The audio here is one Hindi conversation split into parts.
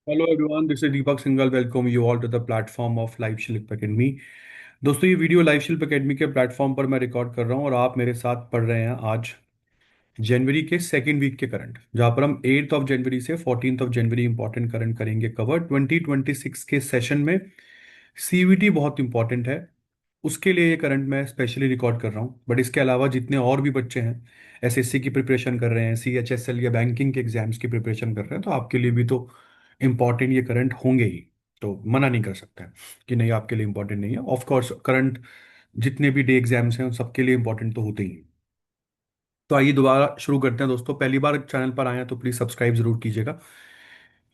Hello everyone, this is Deepak Singhal. Welcome you all to the platform of live Shilp academy. दोस्तों, ये वीडियो लाइव शिल्प एकेडमी के प्लेटफॉर्म पर मैं रिकॉर्ड कर रहा हूँ और आप मेरे साथ पढ़ रहे हैं आज जनवरी के सेकेंड वीक के करंट, जहाँ पर हम 8th ऑफ जनवरी से 14th of January important current करेंगे कवर 2026 के सेशन में। सीवीटी बहुत इंपॉर्टेंट है, उसके लिए ये करंट मैं स्पेशली रिकॉर्ड कर रहा हूँ। बट इसके अलावा जितने और भी बच्चे हैं, एसएससी की प्रिपरेशन कर रहे हैं, सीएचएसएल या बैंकिंग के एग्जाम्स की प्रिपरेशन कर रहे हैं, तो आपके लिए भी तो इम्पॉर्टेंट ये करंट होंगे ही। तो मना नहीं कर सकते हैं कि नहीं आपके लिए इम्पोर्टेंट नहीं है। ऑफ कोर्स करंट जितने भी डे एग्जाम्स हैं उन सबके लिए इम्पोर्टेंट तो होते ही हैं। तो आइए दोबारा शुरू करते हैं। दोस्तों, पहली बार चैनल पर आए हैं तो प्लीज सब्सक्राइब जरूर कीजिएगा।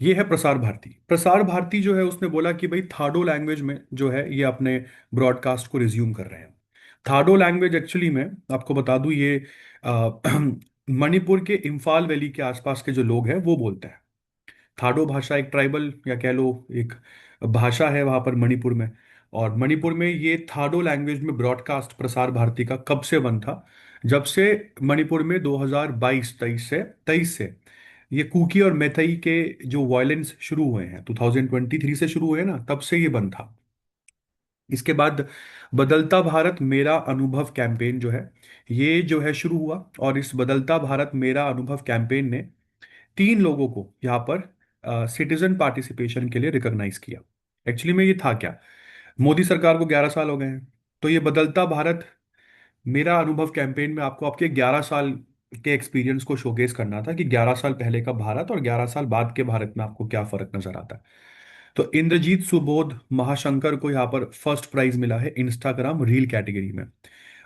ये है प्रसार भारती। प्रसार भारती जो है उसने बोला कि भाई थाडो लैंग्वेज में जो है ये अपने ब्रॉडकास्ट को रिज्यूम कर रहे हैं। थाडो लैंग्वेज एक्चुअली में आपको बता दूं, ये मणिपुर के इम्फाल वैली के आसपास के जो लोग हैं वो बोलते हैं। थाडो भाषा एक ट्राइबल या कह लो एक भाषा है वहां पर मणिपुर में। और मणिपुर में ये थाडो लैंग्वेज में ब्रॉडकास्ट प्रसार भारती का कब से बंद था? जब से मणिपुर में 2022 23 से ये कुकी और मैथई के जो वायलेंस शुरू हुए हैं 2023 से शुरू हुए ना, तब से ये बंद था। इसके बाद बदलता भारत मेरा अनुभव कैंपेन जो है ये जो है शुरू हुआ, और इस बदलता भारत मेरा अनुभव कैंपेन ने 3 लोगों को यहाँ पर सिटीजन पार्टिसिपेशन के लिए रिकॉग्नाइज किया। एक्चुअली में ये था क्या, मोदी सरकार को 11 साल हो गए हैं, तो ये बदलता भारत मेरा अनुभव कैंपेन में आपको आपके 11 साल के एक्सपीरियंस को शोकेस करना था कि 11 साल पहले का भारत और 11 साल बाद के भारत में आपको क्या फर्क नजर आता है। तो इंद्रजीत सुबोध महाशंकर को यहाँ पर फर्स्ट प्राइज मिला है इंस्टाग्राम रील कैटेगरी में।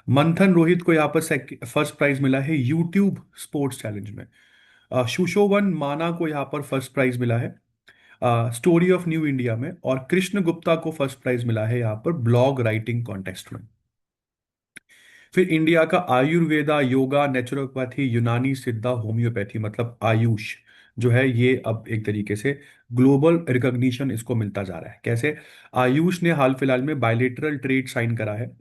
मंथन रोहित को यहाँ पर फर्स्ट प्राइज मिला है यूट्यूब स्पोर्ट्स चैलेंज में। सुशोवन माना को यहाँ पर फर्स्ट प्राइज मिला है स्टोरी ऑफ न्यू इंडिया में। और कृष्ण गुप्ता को फर्स्ट प्राइज मिला है यहाँ पर ब्लॉग राइटिंग कॉन्टेस्ट में। फिर इंडिया का आयुर्वेदा, योगा, नेचुरोपैथी, यूनानी, सिद्धा, होम्योपैथी मतलब आयुष जो है ये अब एक तरीके से ग्लोबल रिकॉग्निशन इसको मिलता जा रहा है। कैसे? आयुष ने हाल फिलहाल में बायलेटरल ट्रेड साइन करा है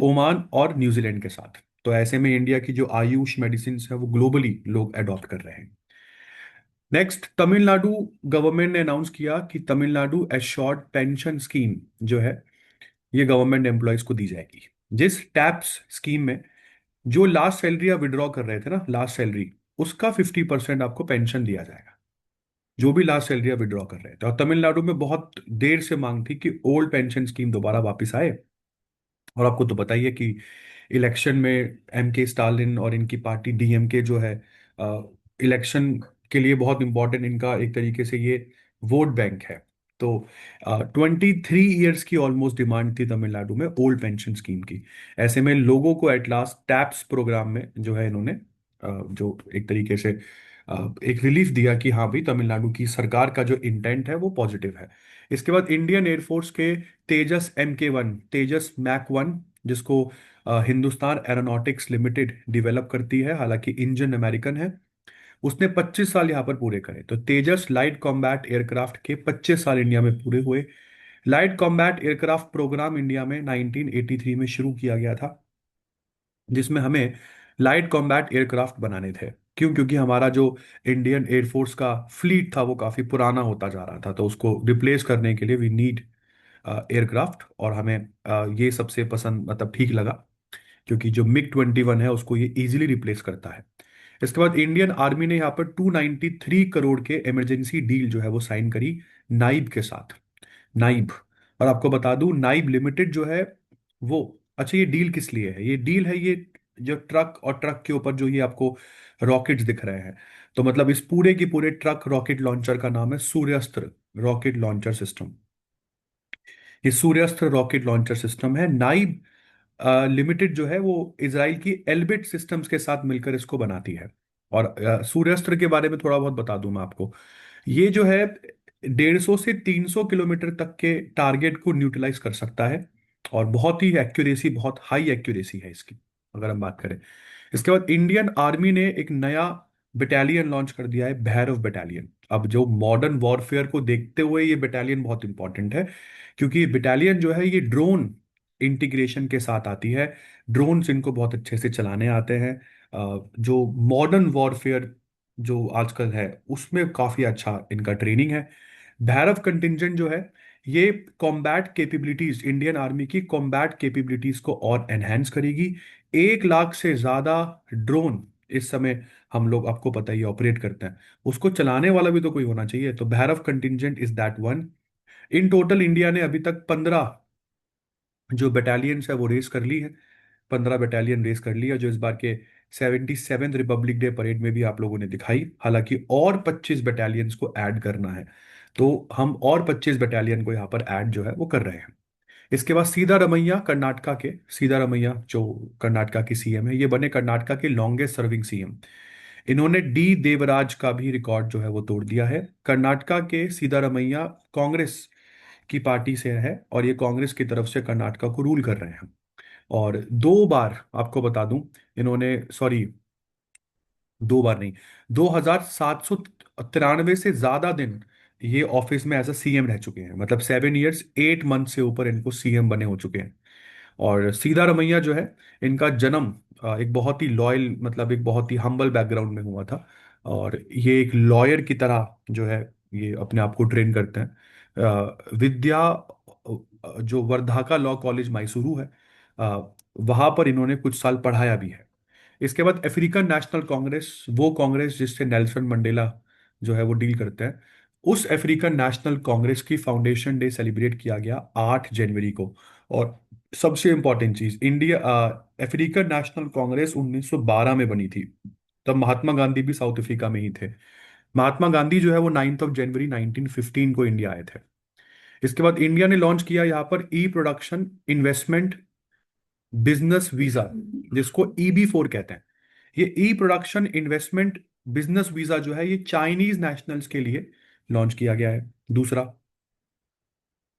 ओमान और न्यूजीलैंड के साथ। तो ऐसे में इंडिया की जो आयुष मेडिसिन है वो ग्लोबली लोग अडॉप्ट कर रहे हैं। नेक्स्ट, तमिलनाडु गवर्नमेंट ने अनाउंस किया कि तमिलनाडु एश्योर्ड पेंशन स्कीम जो है ये गवर्नमेंट एम्प्लॉयज को दी जाएगी। जिस टैप्स स्कीम में जो लास्ट सैलरी आप विड्रॉ कर रहे थे ना, लास्ट सैलरी, उसका 50% आपको पेंशन दिया जाएगा, जो भी लास्ट सैलरी आप विड्रॉ कर रहे थे। और तमिलनाडु में बहुत देर से मांग थी कि ओल्ड पेंशन स्कीम दोबारा वापस आए। और आपको तो पता ही है कि इलेक्शन में एम के स्टालिन और इनकी पार्टी डीएमके जो है इलेक्शन के लिए बहुत इंपॉर्टेंट, इनका एक तरीके से ये वोट बैंक है। तो 23 ईयर्स की ऑलमोस्ट डिमांड थी तमिलनाडु में ओल्ड पेंशन स्कीम की। ऐसे में लोगों को एट लास्ट टैप्स प्रोग्राम में जो है इन्होंने जो एक तरीके से एक रिलीफ दिया कि हाँ भाई तमिलनाडु की सरकार का जो इंटेंट है वो पॉजिटिव है। इसके बाद इंडियन एयरफोर्स के तेजस MK1, तेजस मैक 1, जिसको हिंदुस्तान एरोनॉटिक्स लिमिटेड डेवलप करती है, हालांकि इंजन अमेरिकन है, उसने 25 साल यहाँ पर पूरे करे। तो तेजस लाइट कॉम्बैट एयरक्राफ्ट के 25 साल इंडिया में पूरे हुए। Light combat aircraft program India में 1983 में शुरू किया गया था, जिसमें हमें लाइट कॉम्बैट एयरक्राफ्ट बनाने थे। क्यों? क्योंकि हमारा जो इंडियन एयरफोर्स का फ्लीट था वो काफी पुराना होता जा रहा था, तो उसको रिप्लेस करने के लिए वी नीड एयरक्राफ्ट। और हमें ये सबसे पसंद मतलब ठीक लगा, क्योंकि जो MiG-21 है उसको ये इजीली रिप्लेस करता है। इसके बाद इंडियन आर्मी ने यहाँ पर 293 करोड़ के इमरजेंसी डील जो है वो साइन करी नाइब के साथ। नाइब, और आपको बता दूं नाइब लिमिटेड जो है वो, अच्छा ये डील किस लिए है? ये डील है ये जो ट्रक और ट्रक के ऊपर जो ये आपको रॉकेट्स दिख रहे हैं, तो मतलब इस पूरे की पूरे ट्रक रॉकेट लॉन्चर का नाम है सूर्यास्त्र रॉकेट लॉन्चर सिस्टम। ये सूर्यास्त्र रॉकेट लॉन्चर सिस्टम है। नाइब लिमिटेड जो है वो इसराइल की एल्बिट सिस्टम्स के साथ मिलकर इसको बनाती है। और सूर्यास्त्र के बारे में थोड़ा बहुत बता दूं मैं आपको। ये जो है 150 से 300 किलोमीटर तक के टारगेट को न्यूट्रलाइज कर सकता है। और बहुत ही एक्यूरेसी, बहुत हाई एक्यूरेसी है इसकी, अगर हम बात करें। इसके बाद इंडियन आर्मी ने एक नया बटालियन लॉन्च कर दिया है, भैरव बटालियन। अब जो मॉडर्न वॉरफेयर को देखते हुए ये बटालियन बहुत इंपॉर्टेंट है, क्योंकि ये बटालियन जो है ये ड्रोन इंटीग्रेशन के साथ आती है। ड्रोन्स इनको बहुत अच्छे से चलाने आते हैं। जो मॉडर्न वॉरफेयर जो आजकल है उसमें काफ़ी अच्छा इनका ट्रेनिंग है। भैरव कंटिंजेंट जो है, ये कॉम्बैट कैपेबिलिटीज, इंडियन आर्मी की कॉम्बैट कैपेबिलिटीज को और एनहेंस करेगी। 1 लाख से ज्यादा ड्रोन इस समय हम लोग, आपको पता ही, ऑपरेट करते हैं। उसको चलाने वाला भी तो कोई होना चाहिए, तो Bhairav contingent is that one. In total India ने अभी तक 15 जो बटालियंस है वो रेस कर ली है। 15 बटालियन रेस कर लिया, जो इस बार के 77 रिपब्लिक डे परेड में भी आप लोगों ने दिखाई। हालांकि और 25 बटालियंस को ऐड करना है, तो हम और 25 बटालियन को यहाँ पर ऐड जो है वो कर रहे हैं। इसके बाद सीधा रमैया, कर्नाटका के सीधा रमैया जो कर्नाटका की सीएम है, ये बने कर्नाटका के लॉन्गेस्ट सर्विंग सीएम। इन्होंने डी देवराज का भी रिकॉर्ड जो है वो तोड़ दिया है। कर्नाटका के सीधा रमैया कांग्रेस की पार्टी से है, और ये कांग्रेस की तरफ से कर्नाटका को रूल कर रहे हैं। और 2 बार आपको बता दूं, इन्होंने, सॉरी, 2 बार नहीं, 2793 से ज्यादा दिन ये ऑफिस में एज अ सीएम रह चुके हैं। मतलब 7 ईयर्स 8 मंथ से ऊपर इनको सीएम बने हो चुके हैं। और सीधा रमैया जो है, इनका जन्म एक बहुत ही लॉयल, मतलब एक बहुत ही हम्बल बैकग्राउंड में हुआ था। और ये एक लॉयर की तरह जो है, ये अपने आप को ट्रेन करते हैं। विद्या जो वर्धाका लॉ कॉलेज मैसूरू है, वहां पर इन्होंने कुछ साल पढ़ाया भी है। इसके बाद अफ्रीकन नेशनल कांग्रेस, वो कांग्रेस जिससे नेल्सन मंडेला जो है वो डील करते हैं, उस अफ्रीकन नेशनल कांग्रेस की फाउंडेशन डे सेलिब्रेट किया गया 8 जनवरी को। और सबसे इंपॉर्टेंट चीज, इंडिया अफ्रीकन नेशनल कांग्रेस 1912 में बनी थी। तब महात्मा गांधी भी साउथ अफ्रीका में ही थे। महात्मा गांधी जो है वो 9 जनवरी 1915 को इंडिया आए थे। इसके बाद इंडिया ने लॉन्च किया यहाँ पर ई प्रोडक्शन इन्वेस्टमेंट बिजनेस वीजा, जिसको EB4 कहते हैं। ये ई प्रोडक्शन इन्वेस्टमेंट बिजनेस वीजा जो है, ये चाइनीज नेशनल्स के लिए लॉन्च किया गया है। दूसरा,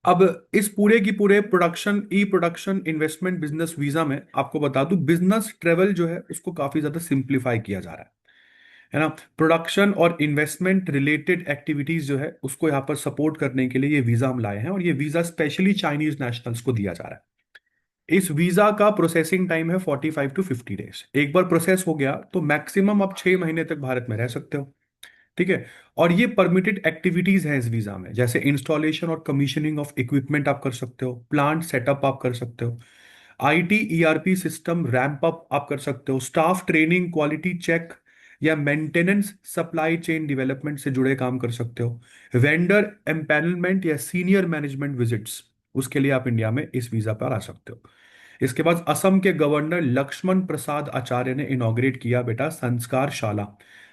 अब इस पूरे की पूरे प्रोडक्शन ई प्रोडक्शन इन्वेस्टमेंट बिजनेस वीजा में आपको बता दूं, बिजनेस ट्रेवल जो है उसको काफी ज्यादा सिंप्लीफाई किया जा रहा है ना। प्रोडक्शन और इन्वेस्टमेंट रिलेटेड एक्टिविटीज जो है उसको यहाँ पर सपोर्ट करने के लिए ये वीजा हम लाए हैं, और ये वीजा स्पेशली चाइनीज नेशनल्स को दिया जा रहा है। इस वीजा का प्रोसेसिंग टाइम है 45 to 50 डेज। एक बार प्रोसेस हो गया तो मैक्सिमम आप 6 महीने तक भारत में रह सकते हो। ठीक है। और ये परमिटेड एक्टिविटीज हैं इस वीजा में, जैसे इंस्टॉलेशन और कमीशनिंग ऑफ इक्विपमेंट आप कर सकते हो, प्लांट सेटअप आप कर सकते हो, IT ERP system ramp up आप कर सकते हो, स्टाफ ट्रेनिंग, क्वालिटी चेक या मेंटेनेंस, सप्लाई चेन डेवलपमेंट से जुड़े काम कर सकते हो, वेंडर एम्पैनलमेंट या सीनियर मैनेजमेंट विजिट्स, उसके लिए आप इंडिया में इस वीजा पर आ सकते हो। इसके बाद असम के गवर्नर लक्ष्मण प्रसाद आचार्य ने इनॉग्रेट किया बेटा संस्कार शाला।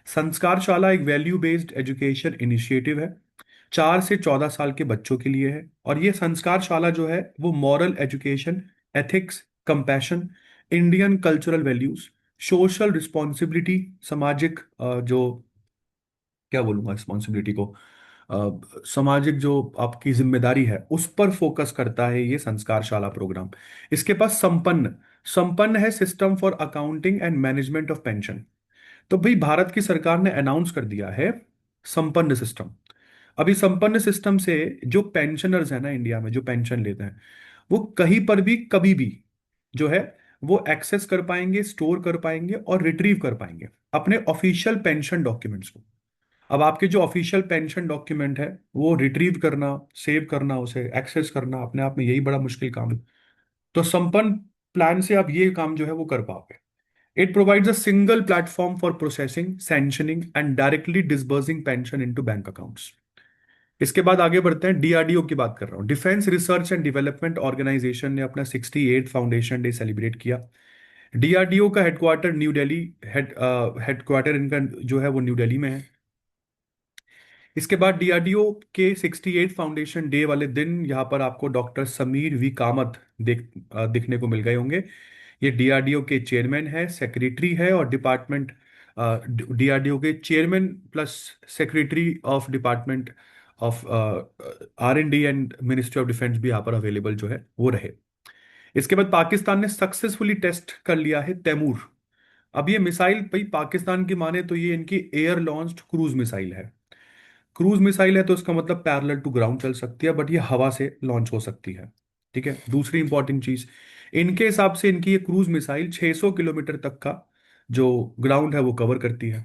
संस्कार शाला एक वैल्यू बेस्ड एजुकेशन इनिशिएटिव है, 4 से 14 साल के बच्चों के लिए है। और ये संस्कार शाला जो है वो moral education, ethics, compassion, Indian cultural values, social responsibility, सामाजिक जो, क्या बोलूंगा रिस्पॉन्सिबिलिटी को, सामाजिक जो आपकी जिम्मेदारी है उस पर फोकस करता है ये संस्कारशाला प्रोग्राम। इसके पास संपन्न, संपन्न है system for accounting and management of pension. तो भाई भारत की सरकार ने अनाउंस कर दिया है संपन्न सिस्टम। अभी संपन्न सिस्टम से जो पेंशनर्स है ना इंडिया में, जो पेंशन लेते हैं, वो कहीं पर भी कभी भी जो है वो एक्सेस कर पाएंगे, स्टोर कर पाएंगे और रिट्रीव कर पाएंगे अपने ऑफिशियल पेंशन डॉक्यूमेंट्स को। अब आपके जो ऑफिशियल पेंशन डॉक्यूमेंट है वो रिट्रीव करना, सेव करना, उसे एक्सेस करना, अपने आप में यही बड़ा मुश्किल काम है। तो संपन्न प्लान से आप ये काम जो है वो कर पाओगे। It provides a single platform for processing, sanctioning and directly disbursing pension into bank accounts. इसके बाद आगे बढ़ते हैं, DRDO की बात कर रहा हूँ। Defence research and development organisation ने अपना 68 फाउंडेशन डे सेलिब्रेट किया। DRDO का हेडक्वार्टर न्यू दिल्ली, हेडक्वार्टर इनका जो है वो न्यू दिल्ली में है। इसके बाद DRDO के 68 फाउंडेशन डे वाले दिन यहाँ पर आपको डॉक्टर समीर वी कामत दिखने को मिल गए होंगे। ये DRDO के चेयरमैन है, सेक्रेटरी है, और डिपार्टमेंट DRDO के chairman plus secretary of department of R&D and ministry of defence भी यहाँ पर अवेलेबल जो है वो रहे। इसके बाद पाकिस्तान ने सक्सेसफुली टेस्ट कर लिया है तैमूर। अब ये मिसाइल भाई पाकिस्तान की माने तो ये इनकी एयर लॉन्च्ड क्रूज मिसाइल है। क्रूज मिसाइल है तो इसका मतलब पैरेलल टू ग्राउंड चल सकती है, बट ये हवा से लॉन्च हो सकती है। ठीक है। दूसरी इंपॉर्टेंट चीज, इनके हिसाब से इनकी ये क्रूज मिसाइल 600 किलोमीटर तक का जो ग्राउंड है वो कवर करती है।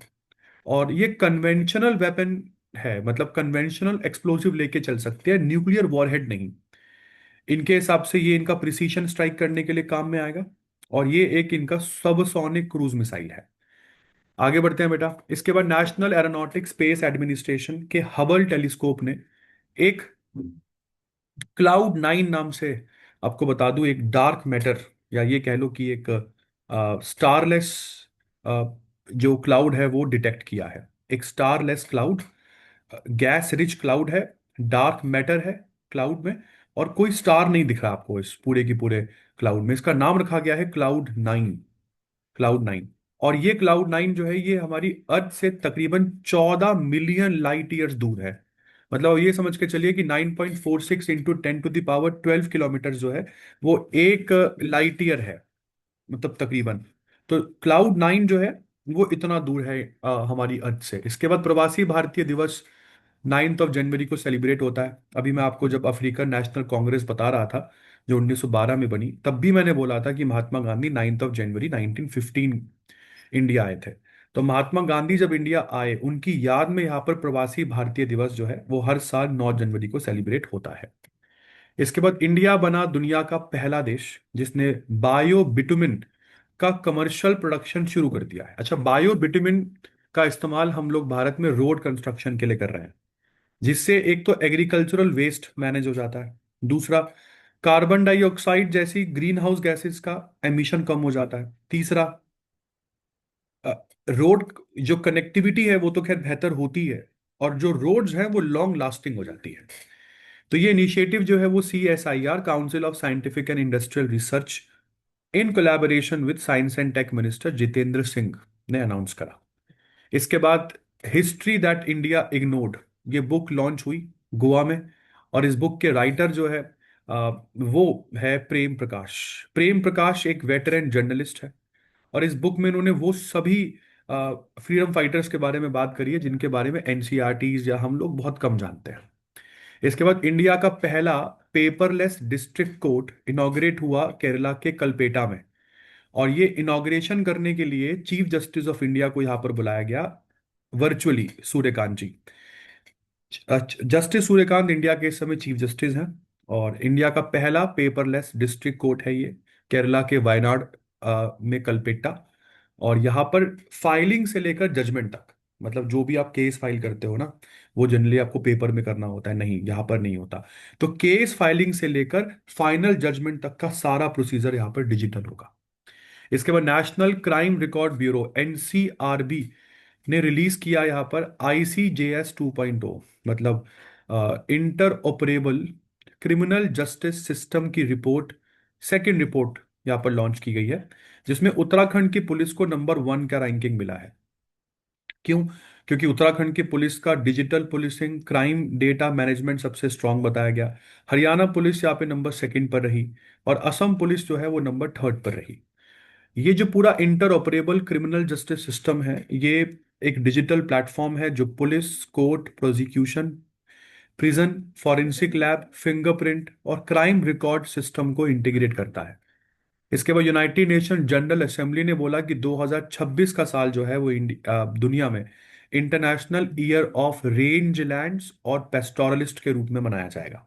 और ये कन्वेंशनल वेपन है, मतलब कन्वेंशनल एक्सप्लोसिव लेके चल सकते हैं, न्यूक्लियर वॉरहेड नहीं। इनके हिसाब से ये इनका प्रिसीशन स्ट्राइक करने के लिए काम में आएगा। और ये एक इनका सबसोनिक क्रूज मिसाइल है। आगे बढ़ते हैं बेटा। इसके बाद नेशनल एरोनॉटिक स्पेस एडमिनिस्ट्रेशन के हबल टेलीस्कोप ने एक क्लाउड 9 नाम से, आपको बता दूं, एक डार्क मैटर, या ये कह लो कि एक स्टारलेस जो क्लाउड है वो डिटेक्ट किया है। एक starless cloud, gas rich cloud है, डार्क मैटर है क्लाउड में, और कोई स्टार नहीं दिख रहा आपको इस पूरे की पूरे क्लाउड में। इसका नाम रखा गया है क्लाउड 9। क्लाउड 9। और ये क्लाउड 9 जो है ये हमारी अर्थ से तकरीबन 14 मिलियन लाइट ईयर्स दूर है। मतलब ये समझ के चलिए कि 9.46 × 10⁻12 किलोमीटर जो है वो एक लाइट ईयर है, मतलब तकरीबन। तो क्लाउड 9 जो है वो इतना दूर है हमारी अर्थ से। इसके बाद प्रवासी भारतीय दिवस 9 जनवरी को सेलिब्रेट होता है। अभी मैं आपको जब अफ्रीकन नेशनल कांग्रेस बता रहा था जो 1912 में बनी, तब भी मैंने बोला था कि महात्मा गांधी 9 जनवरी 1915 इंडिया आए थे। तो महात्मा गांधी जब इंडिया आए उनकी याद में यहाँ पर प्रवासी भारतीय दिवस जो है वो हर साल 9 जनवरी को सेलिब्रेट होता है। इसके बाद इंडिया बना दुनिया का पहला देश जिसने बायो बिटुमिन का कमर्शियल प्रोडक्शन शुरू कर दिया है। अच्छा, बायो बिटुमिन का इस्तेमाल हम लोग भारत में रोड कंस्ट्रक्शन के लिए कर रहे हैं, जिससे एक तो एग्रीकल्चरल वेस्ट मैनेज हो जाता है, दूसरा कार्बन डाइऑक्साइड जैसी ग्रीन हाउस गैसेस का एमिशन कम हो जाता है, तीसरा रोड जो कनेक्टिविटी है वो तो खैर बेहतर होती है, और जो रोड्स हैं वो लॉन्ग लास्टिंग हो जाती है। तो ये इनिशिएटिव जो है वो CSIR, council of scientific and industrial research, in collaboration with science and tech minister Jitendra Singh ने अनाउंस करा। इसके बाद हिस्ट्री दैट इंडिया इग्नोर्ड, ये बुक लॉन्च हुई गोवा में। और इस बुक के राइटर जो है वो है प्रेम प्रकाश। प्रेम प्रकाश एक वेटरन जर्नलिस्ट है, और इस बुक में इन्होंने वो सभी फ्रीडम फाइटर्स के बारे में बात करी है जिनके बारे में NCRTs या हम लोग बहुत कम जानते हैं। इसके बाद इंडिया का पहला पेपरलेस डिस्ट्रिक्ट कोर्ट इनॉग्रेट हुआ केरला के कलपेटा में। और ये इनॉग्रेशन करने के लिए चीफ जस्टिस ऑफ इंडिया को यहां पर बुलाया गया वर्चुअली, सूर्यकांत जी। जस्टिस सूर्यकांत इंडिया के इस समय चीफ जस्टिस हैं। और इंडिया का पहला पेपरलेस डिस्ट्रिक्ट कोर्ट है ये, केरला के वायनाड में कलपेट्टा। और यहाँ पर फाइलिंग से लेकर जजमेंट तक, मतलब जो भी आप केस फाइल करते हो ना, वो जनरली आपको पेपर में करना होता है, नहीं यहाँ पर नहीं होता। तो केस फाइलिंग से लेकर फाइनल जजमेंट तक का सारा प्रोसीजर यहाँ पर डिजिटल होगा। इसके बाद national crime record bureau NCRB ने रिलीज किया यहाँ पर ICJS 2.0, मतलब inter operable criminal justice system की रिपोर्ट, सेकंड रिपोर्ट यहाँ पर लॉन्च की गई है, जिसमें उत्तराखंड की पुलिस को नंबर 1 का रैंकिंग मिला है। क्यों? क्योंकि उत्तराखंड की पुलिस का digital policing, crime data management सबसे स्ट्रांग बताया गया। हरियाणा पुलिस यहाँ पे नंबर 2 पर रही, और असम पुलिस जो है वो नंबर 3 पर रही। ये जो पूरा inter operable criminal justice system है, ये एक डिजिटल प्लेटफॉर्म है जो police, court, prosecution, prison, forensic lab, fingerprint और क्राइम रिकॉर्ड सिस्टम को इंटीग्रेट करता है। इसके बाद यूनाइटेड नेशन जनरल असेंबली ने बोला कि 2026 का साल जो है वो दुनिया में international year of range lands और पेस्टोरलिस्ट के रूप में मनाया जाएगा।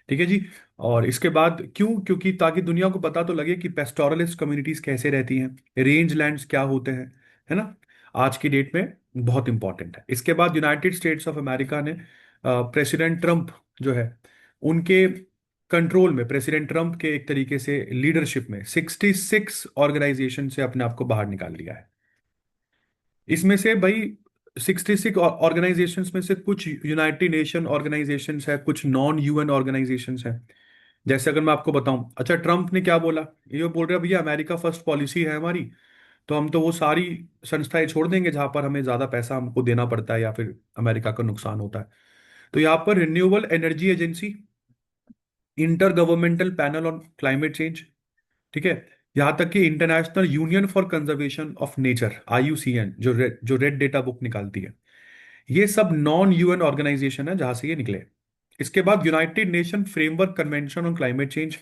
ठीक है जी। और इसके बाद क्यों? क्योंकि ताकि दुनिया को पता तो लगे कि पेस्टोरलिस्ट कम्युनिटीज कैसे रहती हैं, रेंज लैंड्स क्या होते हैं, है ना। आज की डेट में बहुत इंपॉर्टेंट है। इसके बाद यूनाइटेड स्टेट्स ऑफ अमेरिका ने प्रेसिडेंट ट्रंप जो है उनके कंट्रोल में, प्रेसिडेंट ट्रंप के एक तरीके से लीडरशिप में 66 ऑर्गेनाइजेशन से अपने आप को बाहर निकाल लिया है। इसमें से भाई 66 ऑर्गेनाइजेशंस में से कुछ यूनाइटेड नेशन ऑर्गेनाइजेशंस है, कुछ नॉन UN ऑर्गेनाइजेशंस हैं। जैसे अगर मैं आपको बताऊं, अच्छा ट्रम्प ने क्या बोला, ये बोल रहा है भैया अमेरिका फर्स्ट पॉलिसी है हमारी, तो हम तो वो सारी संस्थाएं छोड़ देंगे जहां पर हमें ज्यादा पैसा हमको देना पड़ता है या फिर अमेरिका का नुकसान होता है। तो यहाँ पर renewable energy agency, inter governmental panel on climate change, ठीक है, यहाँ तक कि international union for conservation of nature IUCN जो रेड डेटा बुक निकालती है, ये सब नॉन UN ऑर्गेनाइजेशन है जहां से ये निकले। इसके बाद United nation framework convention on climate change,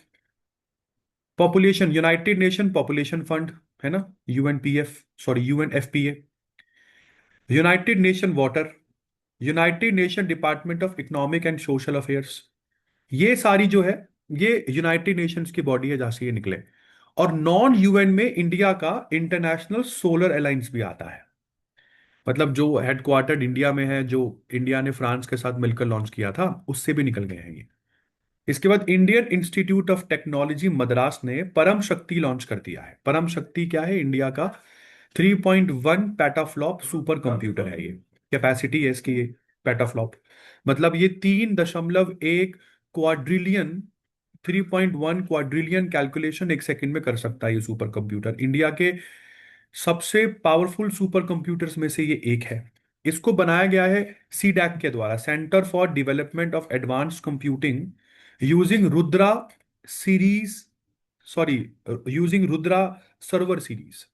population, United nation population fund, है ना, UNPF, sorry UNFPA, United nation water, United nation department of economic and social affairs, ये सारी जो है, ये यूनाइटेड नेशंस की बॉडी है जहां से ये निकले। और नॉन यूएन में इंडिया का इंटरनेशनल सोलर अलायंस भी आता है, मतलब जो हेडक्वार्टर्ड इंडिया में है, जो इंडिया ने फ्रांस के साथ मिलकर लॉन्च किया था, उससे भी निकल गए हैं ये। इसके बाद Indian institute of technology Madras ने परम शक्ति लॉन्च कर दिया है। परम शक्ति क्या है? इंडिया का 3.1 पेटाफ्लॉप सुपर कंप्यूटर है ये, कैपेसिटी है इसकी ये। पेटाफ्लॉप मतलब ये 3.1 क्वाड्रिलियन, 3.1 क्वाड्रिलियन कैलकुलेशन एक सेकंड में कर सकता है ये सुपर कंप्यूटर। इंडिया के सबसे पावरफुल सुपर कंप्यूटर्स में से ये एक है। इसको बनाया गया है सीडैक के द्वारा, centre for development of advanced computing, using Rudra series, sorry, using Rudra server series.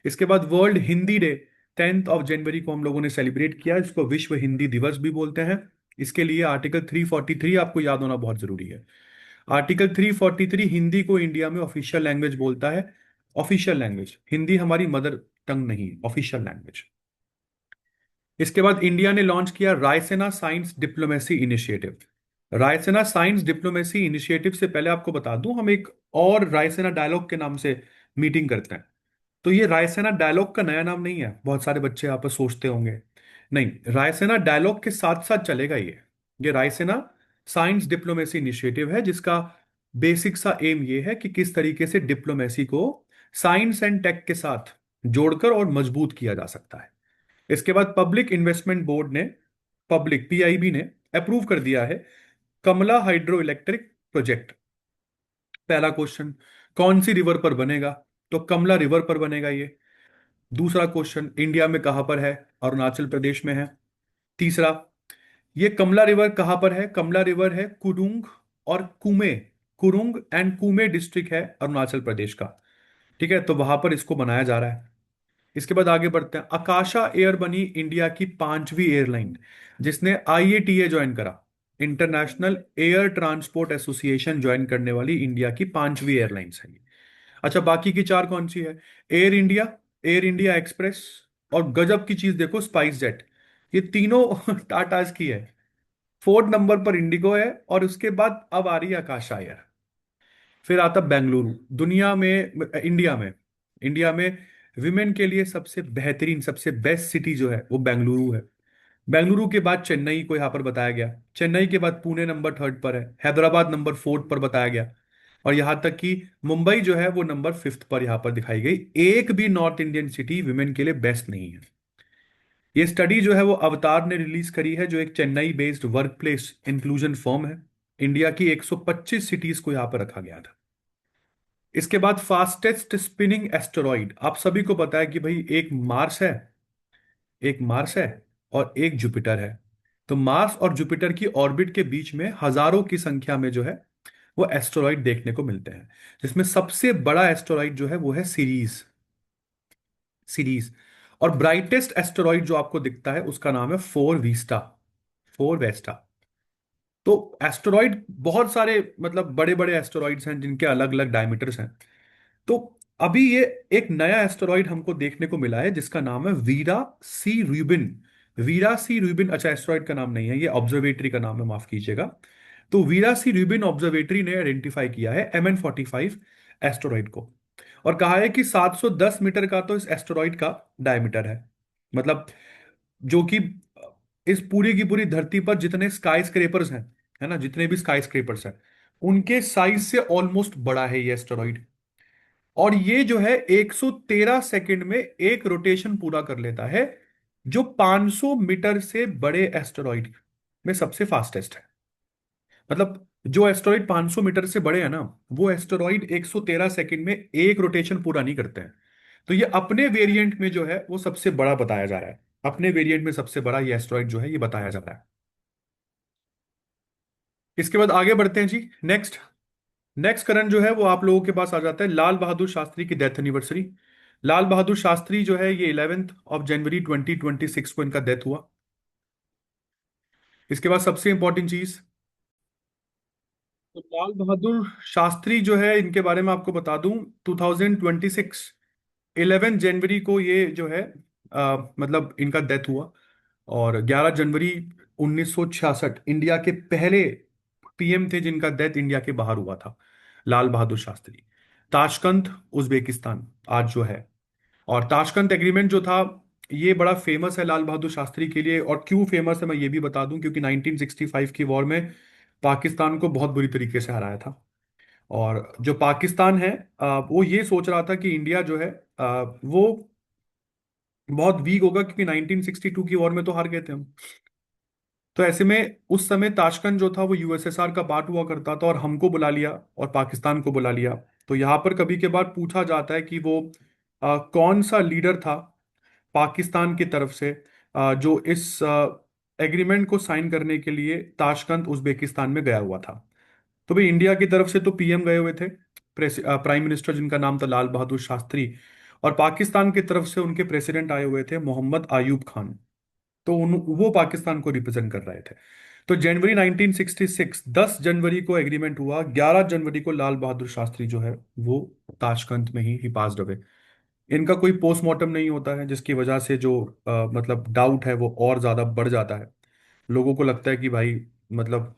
इसके बाद वर्ल्ड हिंदी डे 10 जनवरी को हम लोगों ने सेलिब्रेट किया, इसको विश्व हिंदी दिवस भी बोलते हैं। इसके लिए आर्टिकल 343 आपको याद होना बहुत जरूरी है। आर्टिकल 343 हिंदी को इंडिया में ऑफिशियल लैंग्वेज बोलता है। ऑफिशियल लैंग्वेज, हिंदी हमारी मदर टंग नहीं, ऑफिशियल लैंग्वेज। इसके बाद इंडिया ने लॉन्च किया Raisena science diplomacy initiative. Raisena science diplomacy initiative से पहले आपको बता दूं, हम एक और रायसेना डायलॉग के नाम से मीटिंग करते हैं। तो ये रायसेना डायलॉग का नया नाम नहीं है, बहुत सारे बच्चे यहाँ पर सोचते होंगे। नहीं, रायसेना डायलॉग के साथ साथ चलेगा ये रायसेना साइंस डिप्लोमेसी इनिशिएटिव है, जिसका बेसिक सा एम ये है कि किस तरीके से डिप्लोमेसी को साइंस एंड टेक के साथ जोड़कर और मजबूत किया जा सकता है। इसके बाद पब्लिक इन्वेस्टमेंट बोर्ड ने, पब्लिक पीआईबी ने अप्रूव कर दिया है कमला हाइड्रो इलेक्ट्रिक प्रोजेक्ट। पहला क्वेश्चन, कौन सी रिवर पर बनेगा? तो कमला रिवर पर बनेगा ये। दूसरा क्वेश्चन, इंडिया में कहां पर है? अरुणाचल प्रदेश में है। तीसरा, ये कमला रिवर कहां पर है? कमला रिवर है कुरुंग और कुमे, कुरुंग एंड कुमे डिस्ट्रिक्ट है अरुणाचल प्रदेश का। ठीक है, तो वहां पर इसको बनाया जा रहा है। इसके बाद आगे बढ़ते हैं। आकाशा एयर बनी इंडिया की पांचवी एयरलाइन, जिसने आईएटीए ज्वाइन करा, international air transport association join करने वाली इंडिया की पांचवी एयरलाइंस है ये। अच्छा, बाकी की चार कौन सी है? Air India, air India express, और गजब की चीज देखो, स्पाइस जेट। ये तीनों टाटाज की है। फोर्थ नंबर पर इंडिगो है, और उसके बाद अब आ रही है आकाशा एयर। फिर आता बेंगलुरु। दुनिया में, इंडिया में विमेन के लिए सबसे बेहतरीन, सबसे बेस्ट सिटी जो है वो बेंगलुरु है। बेंगलुरु के बाद चेन्नई को यहां पर बताया गया। चेन्नई के बाद पुणे नंबर थर्ड पर है। हैदराबाद नंबर फोर्थ पर बताया गया। और यहां तक कि मुंबई जो है वो नंबर फिफ्थ पर यहां पर दिखाई गई। एक भी नॉर्थ इंडियन सिटी विमेन के लिए बेस्ट नहीं है। ये स्टडी जो है वो अवतार ने रिलीज करी है, जो एक Chennai based work place inclusion firm है। इंडिया की 125 सिटीज को यहां पर रखा गया था। इसके बाद फास्टेस्ट स्पिनिंग एस्टेरॉइड, आप सभी को पता है कि भाई एक मार्स है, एक मार्स है और एक जुपिटर है। तो मार्स और जुपिटर की ऑर्बिट के बीच में हजारों की संख्या में जो है वो एस्टेरॉइड देखने को मिलते हैं, जिसमें सबसे बड़ा एस्टेरॉइड जो है वो है सीरीज, सीरीज। और ब्राइटेस्ट एस्टेरॉइड जो आपको दिखता है उसका नाम है फोर वीस्टा, फोर वेस्टा। तो एस्टेरॉइड बहुत सारे, मतलब बड़े बड़े एस्टेरॉइड्स हैं जिनके अलग अलग डायमीटर्स हैं। तो अभी ये एक नया एस्टेरॉइड हमको देखने को मिला है जिसका नाम है वीरा सी रूबिन। वीरा सी रूबिन, अच्छा एस्टेरॉइड का नाम नहीं है, ये ऑब्जर्वेटरी का नाम है, माफ कीजिएगा। तो वीरा सी रूबिन ऑब्जर्वेटरी ने आइडेंटिफाई किया है MN45 एस्टेरॉइड को, और कहा है कि 710 मीटर का तो इस एस्टेरॉइड का डायमीटर है। मतलब जो कि इस पूरी की पूरी धरती पर जितने स्काई स्क्रेपर्स हैं, है ना, जितने भी स्काई स्क्रेपर्स हैं, उनके साइज से ऑलमोस्ट बड़ा है ये एस्टेरॉइड। और ये जो है 113 सेकंड में एक रोटेशन पूरा कर लेता है, जो 500 मीटर से बड़े एस्टेरॉइड में सबसे फास्टेस्ट है। मतलब जो एस्टेरॉइड 500 मीटर से बड़े हैं ना, वो एस्टेरॉइड 113 सेकंड में एक रोटेशन पूरा नहीं करते हैं। तो ये अपने वेरिएंट में जो है वो सबसे बड़ा बताया जा रहा है। अपने वेरिएंट में सबसे बड़ा ये एस्टेरॉइड जो है ये बताया जा रहा है। इसके बाद आगे बढ़ते हैं जी। नेक्स्ट, नेक्स्ट करंट जो है वो आप लोगों के पास आ जाता है, लाल बहादुर शास्त्री की डेथ एनिवर्सरी। लाल बहादुर शास्त्री जो है ये 11 जनवरी 2026 को इनका डेथ हुआ। इसके बाद सबसे इंपॉर्टेंट चीज, तो लाल बहादुर शास्त्री जो है इनके बारे में आपको बता दूं, 2026 11 जनवरी को ये जो है मतलब इनका डेथ हुआ। और 11 जनवरी 1966 इंडिया के पहले पीएम थे जिनका डेथ इंडिया के बाहर हुआ था, लाल बहादुर शास्त्री। ताशकंद, उज्बेकिस्तान आज जो है। और ताशकंद एग्रीमेंट जो था, ये बड़ा फेमस है लाल बहादुर शास्त्री के लिए। और क्यों फेमस है मैं ये भी बता दूं, क्योंकि 1965 की वॉर में पाकिस्तान को बहुत बुरी तरीके से हराया था। और जो पाकिस्तान है, वो ये सोच रहा था कि इंडिया जो है वो बहुत वीक होगा, क्योंकि 1962 की वॉर में तो हार गए थे हम। तो ऐसे में उस समय ताशकंद जो था वो यूएसएसआर का पार्ट हुआ करता था, और हमको बुला लिया और पाकिस्तान को बुला लिया। तो यहाँ पर कभी के बाद पूछा जाता है कि वो कौन सा लीडर था पाकिस्तान की तरफ से, जो इस एग्रीमेंट को साइन करने के लिए ताशकंद उज्बेकिस्तान में गया हुआ था। तो भाई इंडिया की तरफ से तो पीएम गए हुए थे, प्राइम मिनिस्टर जिनका नाम था लाल बहादुर शास्त्री। और पाकिस्तान की तरफ से उनके प्रेसिडेंट आए हुए थे मोहम्मद आयूब खान। तो वो पाकिस्तान को रिप्रेजेंट कर रहे थे। तो जनवरी 1966, 10 जनवरी को एग्रीमेंट हुआ, 11 जनवरी को लाल बहादुर शास्त्री जो है वो ताशकंद में ही पास्ड अवे। इनका कोई पोस्टमार्टम नहीं होता है, जिसकी वजह से जो मतलब डाउट है वो और ज्यादा बढ़ जाता है। लोगों को लगता है कि भाई, मतलब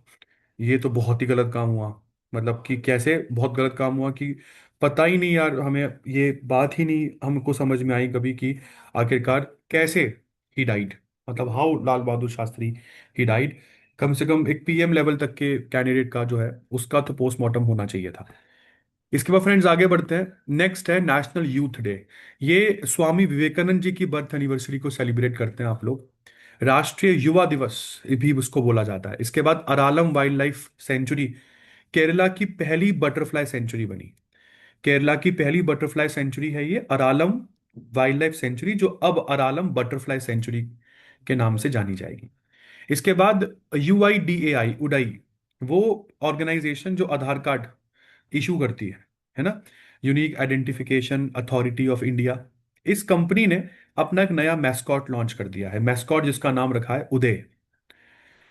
ये तो बहुत ही गलत काम हुआ। मतलब कि कैसे बहुत गलत काम हुआ कि पता ही नहीं यार, हमें ये बात ही नहीं हमको समझ में आई कभी कि आखिरकार कैसे ही डाइड, मतलब how Lal Bahadur Shastri he died. कम से कम एक पीएम लेवल तक के कैंडिडेट का जो है उसका तो पोस्टमार्टम होना चाहिए था। इसके बाद फ्रेंड्स आगे बढ़ते हैं। नेक्स्ट है नेशनल यूथ डे। ये स्वामी विवेकानंद जी की बर्थ एनिवर्सरी को सेलिब्रेट करते हैं आप लोग। राष्ट्रीय युवा दिवस भी उसको बोला जाता है। इसके बाद Aralam wild life sanctuary, Kerala की पहली बटरफ्लाई सेंचुरी बनी। केरला की पहली बटरफ्लाई सेंचुरी है ये अरालम वाइल्ड लाइफ सेंचुरी, जो अब अरालम बटरफ्लाई सेंचुरी के नाम से जानी जाएगी। इसके बाद UIDAI, उडाई, वो ऑर्गेनाइजेशन जो आधार कार्ड इशू करती है ना, unique identification authority of India. इस कंपनी ने अपना एक नया मैस्कॉट लॉन्च कर दिया है, मैस्कॉट जिसका नाम रखा है उदय।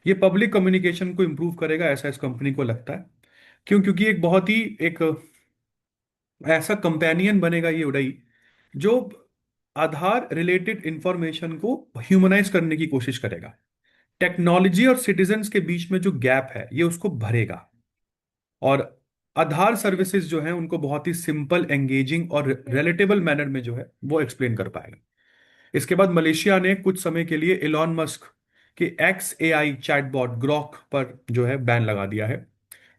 ये पब्लिक कम्युनिकेशन को इंप्रूव करेगा, ऐसा इस कंपनी को लगता है। क्यों? क्योंकि एक बहुत ही एक ऐसा कंपेनियन बनेगा ये उडई, जो आधार रिलेटेड इंफॉर्मेशन को ह्यूमनाइज करने की कोशिश करेगा। टेक्नोलॉजी और सिटीजन्स के बीच में जो गैप है ये उसको भरेगा। और आधार सर्विसेज जो है उनको बहुत ही सिंपल, एंगेजिंग और रिलेटेबल मैनर में जो है वो एक्सप्लेन कर पाएगा। इसके बाद मलेशिया ने कुछ समय के लिए इलॉन मस्क के XAI चैटबॉट ग्रॉक पर जो है बैन लगा दिया है।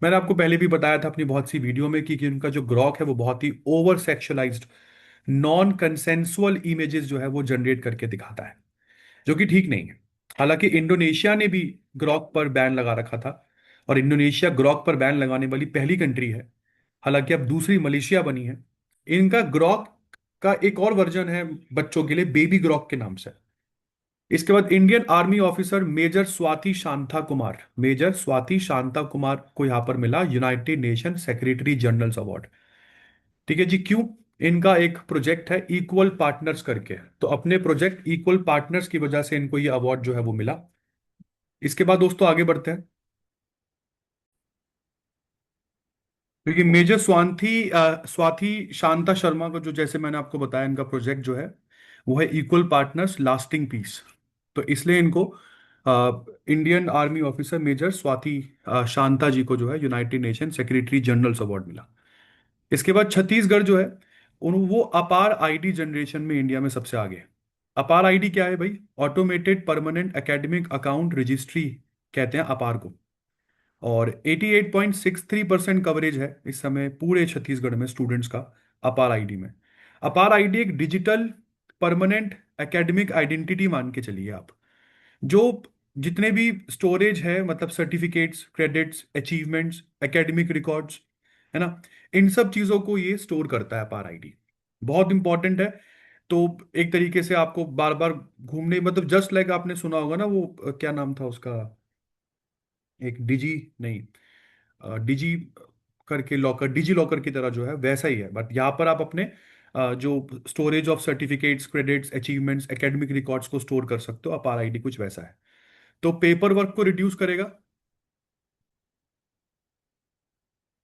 मैंने आपको पहले भी बताया था अपनी बहुत सी वीडियो में कि उनका जो ग्रॉक है वो बहुत ही ओवर सेक्सुअलाइज्ड, नॉन कंसेंसुअल इमेजेस जो है वो जनरेट करके दिखाता है, जो कि ठीक नहीं है। हालांकि इंडोनेशिया ने भी ग्रॉक पर बैन लगा रखा था, और इंडोनेशिया ग्रॉक पर बैन लगाने वाली पहली कंट्री है। हालांकि अब दूसरी मलेशिया बनी है। इनका ग्रॉक का एक और वर्जन है बच्चों के लिए, बेबी ग्रॉक के नाम से। इसके बाद Indian army officer major Swati Shanta Kumar को यहां पर मिला United Nation secretary generals award. ठीक है जी। क्यों? इनका एक प्रोजेक्ट है इक्वल पार्टनर्स करके, तो अपने प्रोजेक्ट इक्वल पार्टनर्स की वजह से इनको ये अवार्ड जो है वो मिला। इसके बाद दोस्तों आगे बढ़ते हैं। क्योंकि मेजर स्वाति शांता शर्मा को, जो जैसे मैंने आपको बताया, इनका प्रोजेक्ट जो है वो है इक्वल पार्टनर्स लास्टिंग पीस। तो इसलिए इनको Indian army officer major Swati Shanta ji को जो है United Nation secretary generals award मिला। इसके बाद छत्तीसगढ़ जो है, उन वो अपार आईडी जनरेशन में इंडिया में सबसे आगे है। अपार आईडी क्या है भाई? Automated permanent academic account registry कहते हैं अपार को। और 88.63% कवरेज है इस समय पूरे छत्तीसगढ़ में स्टूडेंट्स का अपार आईडी में। अपार आईडी एक डिजिटल परमानेंट एकेडमिक आइडेंटिटी मान के चलिए आप, जो जितने भी स्टोरेज है, मतलब certificates, credits, achievements, academic records, है ना, इन सब चीजों को ये स्टोर करता है अपार आईडी। बहुत इंपॉर्टेंट है। तो एक तरीके से आपको बार बार घूमने, मतलब जस्ट लाइक आपने सुना होगा ना वो क्या नाम था उसका, एक डिजी नहीं, डिजी करके लॉकर, डिजी लॉकर की तरह जो है वैसा ही है, बट यहाँ पर आप अपने जो storage of certificates, credits, achievements, academic records को स्टोर कर सकते हो। अपार आईडी कुछ वैसा है। तो पेपर वर्क को रिड्यूस करेगा।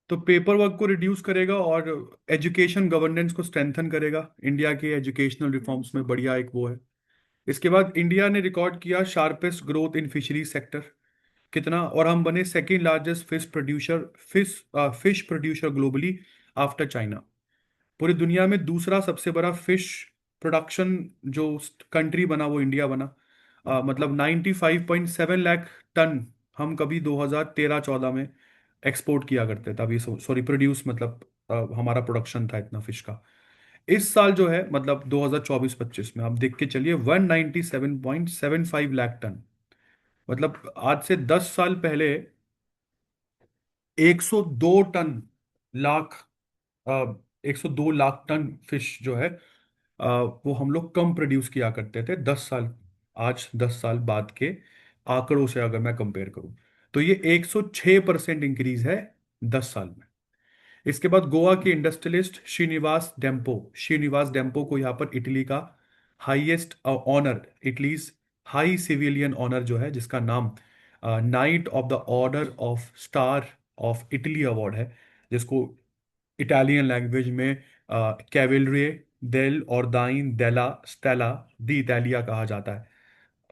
तो पेपर वर्क को रिड्यूस करेगा और एजुकेशन गवर्नेंस को स्ट्रेंथन करेगा। इंडिया के एजुकेशनल रिफॉर्म्स में बढ़िया एक वो है। इसके बाद इंडिया ने रिकॉर्ड किया sharpest growth in fishery sector. कितना, और हम बने second largest fish producer globally after China. पूरी दुनिया में दूसरा सबसे बड़ा फिश प्रोडक्शन जो कंट्री बना वो इंडिया बना। मतलब 95.7 लाख टन हम कभी 2013-14 में एक्सपोर्ट किया करते थे। अभी सॉरी प्रोड्यूस मतलब हमारा प्रोडक्शन था इतना फिश का। इस साल जो है मतलब 2024-25 में आप देख के चलिए 197.75 लाख टन। मतलब आज से 10 साल पहले 102 ton lakh 102 lakh ton fish जो है वो हम लोग कम प्रोड्यूस किया करते थे 10 साल। आज 10 साल बाद के आंकड़ों से अगर मैं कंपेयर करूं तो ये 106% इंक्रीज है 10 साल में। इसके बाद गोवा के इंडस्ट्रियलिस्ट श्रीनिवास डेम्पो को यहाँ पर इटली का highest honour, Italy's high civilian honour जो है, जिसका नाम knight of the order of star of Italy award है, जिसको इटालियन लैंग्वेज में कैवेलरी डेल ऑर्दाइन डेला स्टेला दी इटालिया कहा जाता है।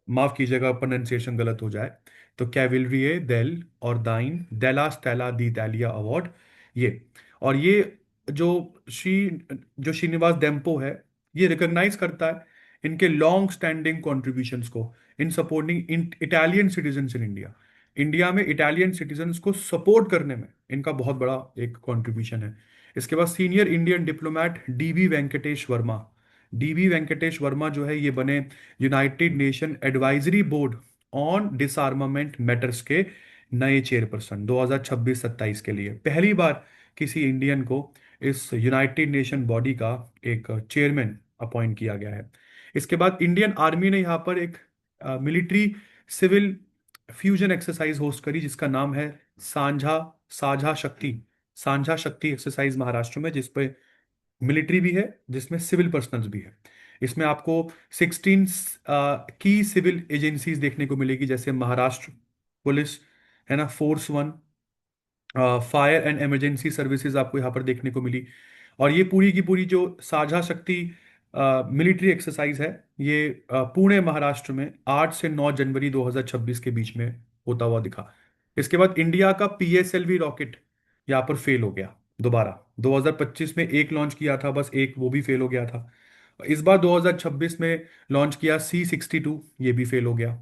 माफ कीजिएगा प्रोनाउंसिएशन गलत हो जाए। तो कैविलरी डेल और दाइन डेला स्टेला दी इटालिया अवार्ड ये। और ये जो श्री जो श्रीनिवास डेम्पो है, ये रिकॉग्नाइज करता है इनके लॉन्ग स्टैंडिंग कॉन्ट्रीब्यूशंस को इन supporting in Italian citizens in India. India में इटालियन सिटीजन्स को सपोर्ट करने में इनका बहुत बड़ा एक कंट्रीब्यूशन है। इसके बाद senior Indian diplomat dB Venkatesh Verma जो है ये बने United nation advisory board on डिसआर्मामेंट matters के नए चेयरपर्सन 2026-27 के लिए। पहली बार किसी इंडियन को इस यूनाइटेड नेशन बॉडी का एक चेयरमैन अपॉइंट किया गया है। इसके बाद इंडियन आर्मी ने यहाँ पर एक military civil fusion exercise host करी जिसका नाम है सांझा साझा शक्ति सांझा शक्ति एक्सरसाइज महाराष्ट्र में, जिस पे मिलिट्री भी है जिसमें सिविल पर्सनल्स भी है। इसमें आपको 16 की सिविल एजेंसीज देखने को मिलेगी, जैसे महाराष्ट्र पुलिस है ना, force 1, fire and emergency services आपको यहाँ पर देखने को मिली। और ये पूरी की पूरी जो साझा शक्ति मिलिट्री एक्सरसाइज है ये पुणे महाराष्ट्र में 8 से 9 जनवरी 2026 के बीच में होता हुआ दिखा। इसके बाद इंडिया का पीएसएलवी रॉकेट यहाँ पर फेल हो गया दोबारा। 2025 में एक लॉन्च किया था, बस एक, वो भी फेल हो गया था। इस बार 2026 में लॉन्च किया C-62, ये भी फेल हो गया।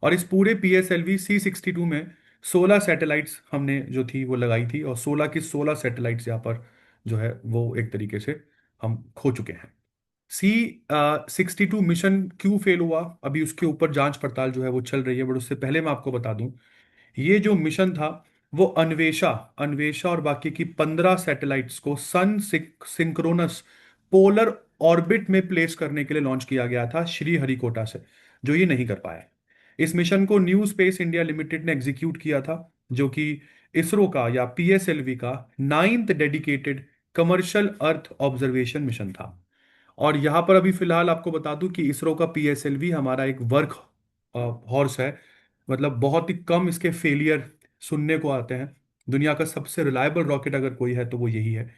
और इस पूरे PSLV C-62 में 16 सैटेलाइट्स हमने जो थी वो लगाई थी, और 16 की 16 सैटेलाइट्स यहाँ पर जो है वो एक तरीके से हम खो चुके हैं। C-62 मिशन क्यों फेल हुआ, अभी उसके ऊपर जांच पड़ताल जो है वो चल रही है। बट उससे पहले मैं आपको बता दूं, ये जो मिशन था वो अन्वेषा अन्वेषा और बाकी की 15 सैटेलाइट्स को सन सिंक्रोनस पोलर ऑर्बिट में प्लेस करने के लिए लॉन्च किया गया था श्रीहरिकोटा से, जो ये नहीं कर पाया। इस मिशन को न्यू स्पेस इंडिया लिमिटेड ने एग्जीक्यूट किया था, जो कि इसरो का या PSLV का 9th dedicated commercial earth observation mission था। और यहाँ पर अभी फिलहाल आपको बता दूं कि इसरो का PSLV हमारा एक वर्क हॉर्स है। मतलब बहुत ही कम इसके फेलियर सुनने को आते हैं। दुनिया का सबसे रिलायबल रॉकेट अगर कोई है तो वो यही है।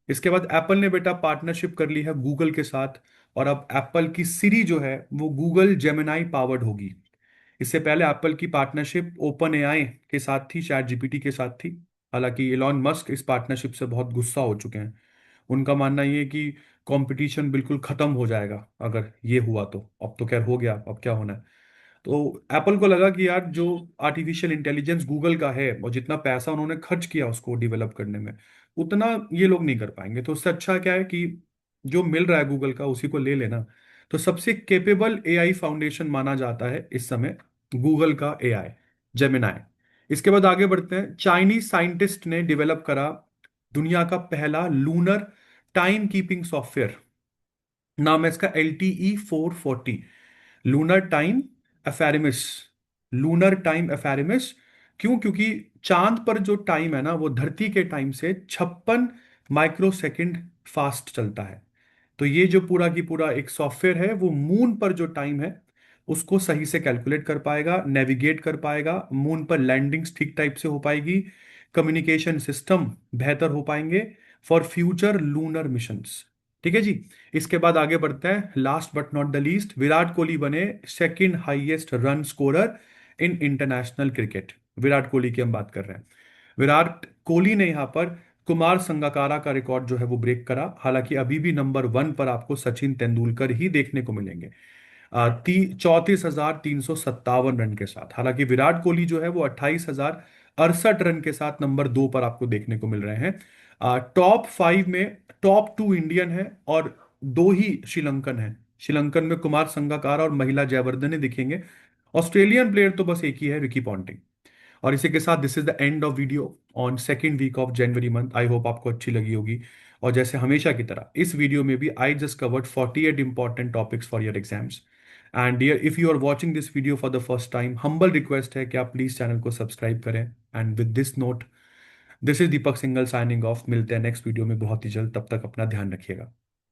इसके बाद एप्पल ने बेटा पार्टनरशिप कर ली है गूगल के साथ, और अब एप्पल की सिरी जो है वो गूगल जेमिनाई पावर्ड होगी। इससे पहले एप्पल की पार्टनरशिप ओपन एआई के साथ थी, चैट जीपीटी के साथ थी। हालांकि इलॉन मस्क इस पार्टनरशिप से बहुत गुस्सा हो चुके हैं। उनका मानना ये है कि कंपटीशन बिल्कुल खत्म हो जाएगा अगर ये हुआ तो। अब तो खैर हो गया, अब क्या होना है। तो एप्पल को लगा कि यार जो आर्टिफिशियल इंटेलिजेंस गूगल का है और जितना पैसा उन्होंने खर्च किया उसको डेवलप करने में, उतना ये लोग नहीं कर पाएंगे। तो उससे अच्छा क्या है कि जो मिल रहा है गूगल का उसी को ले लेना। तो सबसे केपेबल एआई फाउंडेशन माना जाता है इस समय गूगल का एआई जेमिनाई। इसके बाद आगे बढ़ते हैं। चाइनीज साइंटिस्ट ने डेवलप करा दुनिया का पहला लूनर टाइम कीपिंग सॉफ्टवेयर। नाम है इसका LTE-440, lunar time ephemeris. Lunar time ephemeris क्यों? क्योंकि चांद पर जो टाइम है ना वो धरती के टाइम से 56 माइक्रोसेकंड फास्ट चलता है। तो ये जो पूरा की पूरा एक सॉफ्टवेयर है वो मून पर जो टाइम है उसको सही से कैलकुलेट कर पाएगा, नेविगेट कर पाएगा, मून पर लैंडिंग्स ठीक टाइप से हो पाएगी, कम्युनिकेशन सिस्टम बेहतर हो पाएंगे फॉर फ्यूचर लूनर मिशंस। ठीक है जी। इसके बाद आगे बढ़ते हैं, last but not the least, Virat Kohli बने second highest run scorer in international cricket. Virat Kohli की हम बात कर रहे हैं। विराट कोहली ने यहाँ पर कुमार संगकारा का रिकॉर्ड जो है वो ब्रेक करा। हालांकि अभी भी नंबर वन पर आपको सचिन तेंदुलकर ही देखने को मिलेंगे 34,357 रन के साथ। हालांकि विराट कोहली जो है वो 28,068 रन के साथ नंबर दो पर आपको देखने को मिल रहे हैं। टॉप फाइव में टॉप टू इंडियन है और दो ही श्रीलंकन है। श्रीलंकन में कुमार संगकारा और महिला जयवर्धने दिखेंगे। ऑस्ट्रेलियन प्लेयर तो बस एक ही है, रिकी पॉन्टिंग। और इसी के साथ this is the end of video on second week of January month. I hope आपको अच्छी लगी होगी। और जैसे हमेशा की तरह इस वीडियो में भी I just covered 48 important topics for your exams. And dear, if you are watching this video for the first time, humble request है कि आप प्लीज चैनल को सब्सक्राइब करें। And with this note, this is Deepak Singhal signing off. मिलते हैं नेक्स्ट वीडियो में बहुत ही जल्द, तब तक अपना ध्यान रखिएगा।